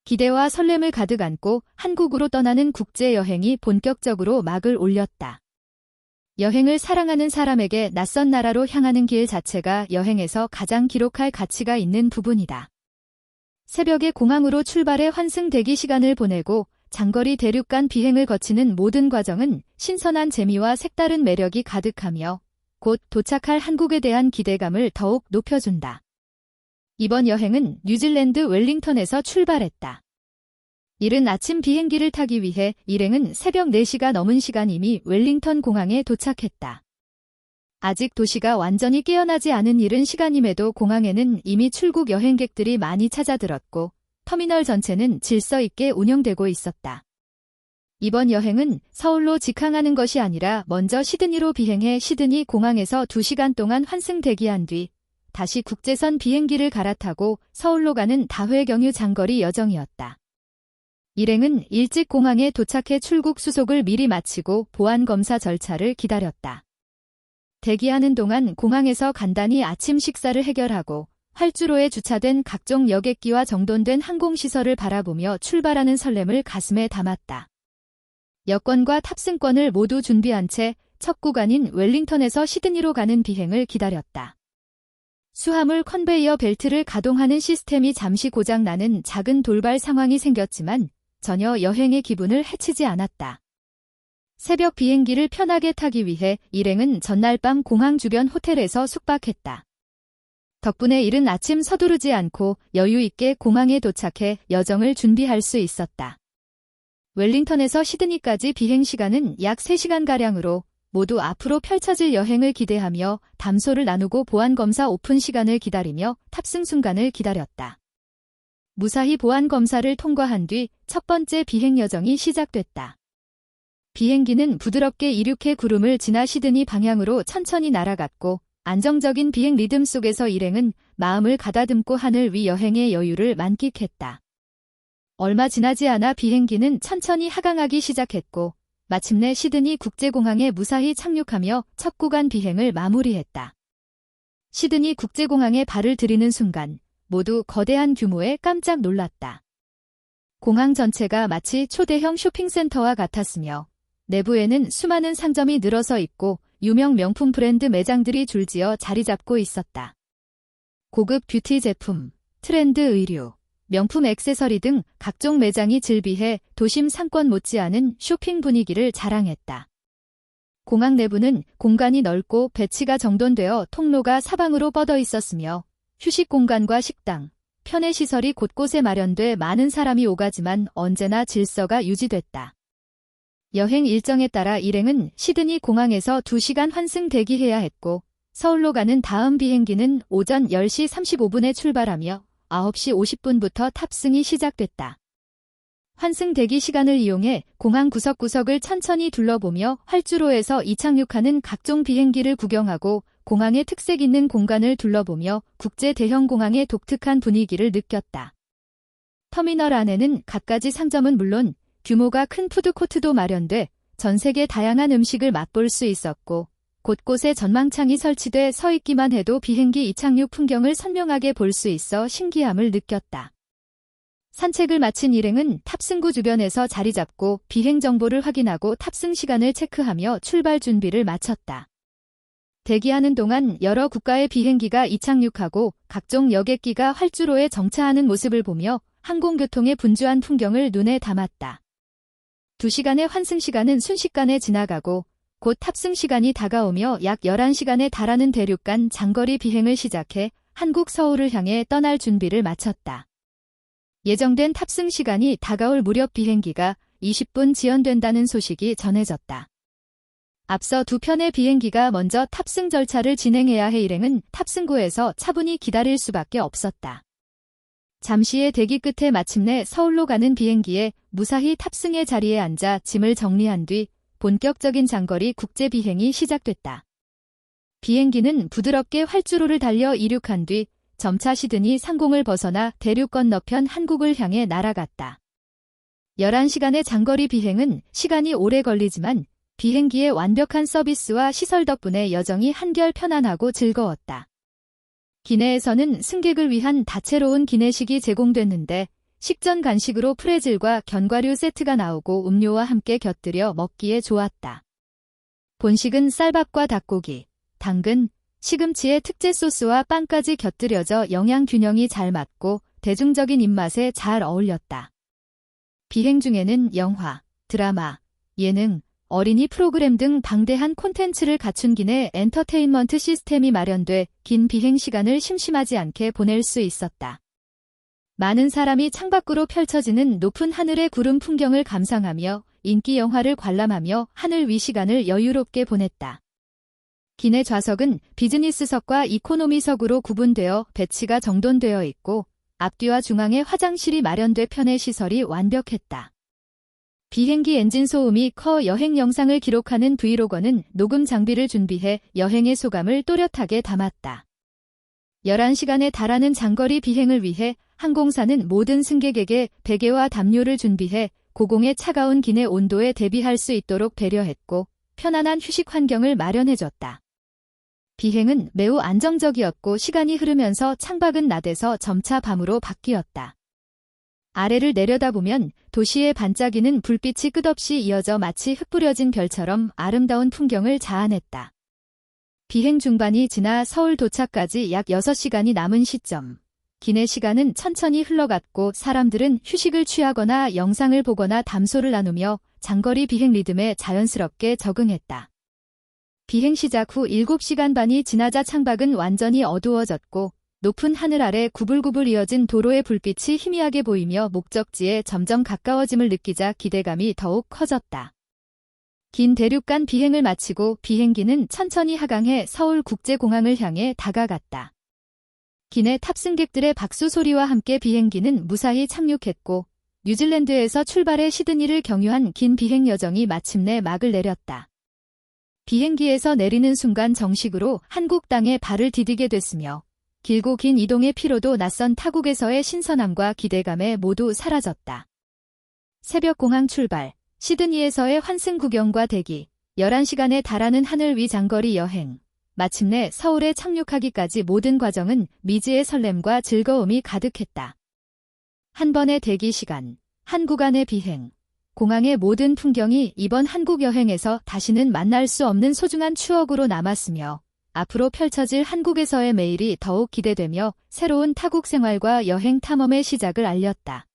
기대와 설렘을 가득 안고 한국으로 떠나는 국제여행이 본격적으로 막을 올렸다. 여행을 사랑하는 사람에게 낯선 나라로 향하는 길 자체가 여행에서 가장 기록할 가치가 있는 부분이다. 새벽에 공항으로 출발해 환승 대기 시간을 보내고 장거리 대륙간 비행을 거치는 모든 과정은 신선한 재미와 색다른 매력이 가득하며 곧 도착할 한국에 대한 기대감을 더욱 높여준다. 이번 여행은 뉴질랜드 웰링턴에서 출발했다. 이른 아침 비행기를 타기 위해 일행은 새벽 4시가 넘은 시간 이미 웰링턴 공항에 도착했다. 아직 도시가 완전히 깨어나지 않은 이른 시간임에도 공항에는 이미 출국 여행객들이 많이 찾아들었고 터미널 전체는 질서 있게 운영되고 있었다. 이번 여행은 서울로 직항하는 것이 아니라 먼저 시드니로 비행해 시드니 공항에서 2시간 동안 환승 대기한 뒤 다시 국제선 비행기를 갈아타고 서울로 가는 다회경유 장거리 여정이었다. 일행은 일찍 공항에 도착해 출국 수속을 미리 마치고 보안검사 절차를 기다렸다. 대기하는 동안 공항에서 간단히 아침 식사를 해결하고 활주로에 주차된 각종 여객기와 정돈된 항공시설을 바라보며 출발하는 설렘을 가슴에 담았다. 여권과 탑승권을 모두 준비한 채 첫 구간인 웰링턴에서 시드니로 가는 비행을 기다렸다. 수화물 컨베이어 벨트를 가동하는 시스템이 잠시 고장나는 작은 돌발 상황이 생겼지만 전혀 여행의 기분을 해치지 않았다. 새벽 비행기를 편하게 타기 위해 일행은 전날 밤 공항 주변 호텔에서 숙박했다. 덕분에 이른 아침 서두르지 않고 여유 있게 공항에 도착해 여정을 준비할 수 있었다. 웰링턴에서 시드니까지 비행 시간은 약 3시간가량으로 모두 앞으로 펼쳐질 여행을 기대하며 담소를 나누고 보안검사 오픈 시간을 기다리며 탑승 순간을 기다렸다. 무사히 보안검사를 통과한 뒤 첫 번째 비행 여정이 시작됐다. 비행기는 부드럽게 이륙해 구름을 지나 시드니 방향으로 천천히 날아갔고 안정적인 비행 리듬 속에서 일행은 마음을 가다듬고 하늘 위 여행의 여유를 만끽했다. 얼마 지나지 않아 비행기는 천천히 하강하기 시작했고 마침내 시드니 국제공항에 무사히 착륙하며 첫 구간 비행을 마무리했다. 시드니 국제공항에 발을 들이는 순간 모두 거대한 규모에 깜짝 놀랐다. 공항 전체가 마치 초대형 쇼핑센터와 같았으며 내부에는 수많은 상점이 늘어서 있고 유명 명품 브랜드 매장들이 줄지어 자리 잡고 있었다. 고급 뷰티 제품, 트렌드 의류, 명품 액세서리 등 각종 매장이 즐비해 도심 상권 못지않은 쇼핑 분위기를 자랑했다. 공항 내부는 공간이 넓고 배치가 정돈되어 통로가 사방으로 뻗어 있었으며 휴식 공간과 식당, 편의 시설이 곳곳에 마련돼 많은 사람이 오가지만 언제나 질서가 유지됐다. 여행 일정에 따라 일행은 시드니 공항에서 2시간 환승 대기해야 했고 서울로 가는 다음 비행기는 오전 10시 35분에 출발하며 9시 50분부터 탑승이 시작됐다. 환승 대기 시간을 이용해 공항 구석구석을 천천히 둘러보며 활주로에서 이착륙하는 각종 비행기를 구경하고 공항의 특색 있는 공간을 둘러보며 국제 대형 공항의 독특한 분위기를 느꼈다. 터미널 안에는 갖가지 상점은 물론 규모가 큰 푸드코트도 마련돼 전 세계 다양한 음식을 맛볼 수 있었고 곳곳에 전망창이 설치돼 서 있기만 해도 비행기 이착륙 풍경을 선명하게 볼 수 있어 신기함을 느꼈다. 산책을 마친 일행은 탑승구 주변에서 자리 잡고 비행 정보를 확인하고 탑승 시간을 체크하며 출발 준비를 마쳤다. 대기하는 동안 여러 국가의 비행기가 이착륙하고 각종 여객기가 활주로에 정차하는 모습을 보며 항공교통의 분주한 풍경을 눈에 담았다. 2시간의 환승 시간은 순식간에 지나가고 곧 탑승 시간이 다가오며 약 11시간에 달하는 대륙간 장거리 비행을 시작해 한국 서울을 향해 떠날 준비를 마쳤다. 예정된 탑승 시간이 다가올 무렵 비행기가 20분 지연된다는 소식이 전해졌다. 앞서 두 편의 비행기가 먼저 탑승 절차를 진행해야 해 일행은 탑승구에서 차분히 기다릴 수밖에 없었다. 잠시의 대기 끝에 마침내 서울로 가는 비행기에 무사히 탑승의 자리에 앉아 짐을 정리한 뒤 본격적인 장거리 국제 비행이 시작됐다. 비행기는 부드럽게 활주로를 달려 이륙한 뒤 점차 시드니 상공을 벗어나 대륙 건너편 한국을 향해 날아갔다. 11시간의 장거리 비행은 시간이 오래 걸리지만 비행기의 완벽한 서비스와 시설 덕분에 여정이 한결 편안하고 즐거웠다. 기내에서는 승객을 위한 다채로운 기내식이 제공됐는데 식전 간식으로 프레즐과 견과류 세트가 나오고 음료와 함께 곁들여 먹기에 좋았다. 본식은 쌀밥과 닭고기, 당근, 시금치의 특제 소스와 빵까지 곁들여져 영양 균형이 잘 맞고 대중적인 입맛에 잘 어울렸다. 비행 중에는 영화, 드라마, 예능, 어린이 프로그램 등 방대한 콘텐츠를 갖춘 기내 엔터테인먼트 시스템이 마련돼 긴 비행 시간을 심심하지 않게 보낼 수 있었다. 많은 사람이 창밖으로 펼쳐지는 높은 하늘의 구름 풍경을 감상하며 인기 영화를 관람하며 하늘 위 시간을 여유롭게 보냈다. 기내 좌석은 비즈니스석과 이코노미석으로 구분되어 배치가 정돈되어 있고 앞뒤와 중앙에 화장실이 마련돼 편의 시설이 완벽했다. 비행기 엔진 소음이 커 여행 영상을 기록하는 브이로거는 녹음 장비를 준비해 여행의 소감을 또렷하게 담았다. 11시간에 달하는 장거리 비행을 위해 항공사는 모든 승객에게 베개와 담요를 준비해 고공의 차가운 기내 온도에 대비할 수 있도록 배려했고 편안한 휴식 환경을 마련해줬다. 비행은 매우 안정적이었고 시간이 흐르면서 창밖은 낮에서 점차 밤으로 바뀌었다. 아래를 내려다보면 도시의 반짝이는 불빛이 끝없이 이어져 마치 흩뿌려진 별처럼 아름다운 풍경을 자아냈다. 비행 중반이 지나 서울 도착까지 약 6시간이 남은 시점. 기내 시간은 천천히 흘러갔고 사람들은 휴식을 취하거나 영상을 보거나 담소를 나누며 장거리 비행 리듬에 자연스럽게 적응했다. 비행 시작 후 7시간 반이 지나자 창밖은 완전히 어두워졌고 높은 하늘 아래 구불구불 이어진 도로의 불빛이 희미하게 보이며 목적지에 점점 가까워짐을 느끼자 기대감이 더욱 커졌다. 긴 대륙간 비행을 마치고 비행기는 천천히 하강해 서울국제공항을 향해 다가갔다. 기내 탑승객들의 박수 소리와 함께 비행기는 무사히 착륙했고 뉴질랜드에서 출발해 시드니를 경유한 긴 비행 여정이 마침내 막을 내렸다. 비행기에서 내리는 순간 정식으로 한국 땅에 발을 디디게 됐으며 길고 긴 이동의 피로도 낯선 타국에서의 신선함과 기대감에 모두 사라졌다. 새벽 공항 출발, 시드니에서의 환승 구경과 대기, 11시간에 달하는 하늘 위 장거리 여행, 마침내 서울에 착륙하기까지 모든 과정은 미지의 설렘과 즐거움이 가득했다. 한 번의 대기 시간, 한 구간의 비행, 공항의 모든 풍경이 이번 한국 여행에서 다시는 만날 수 없는 소중한 추억으로 남았으며 앞으로 펼쳐질 한국에서의 매일이 더욱 기대되며 새로운 타국 생활과 여행 탐험의 시작을 알렸다.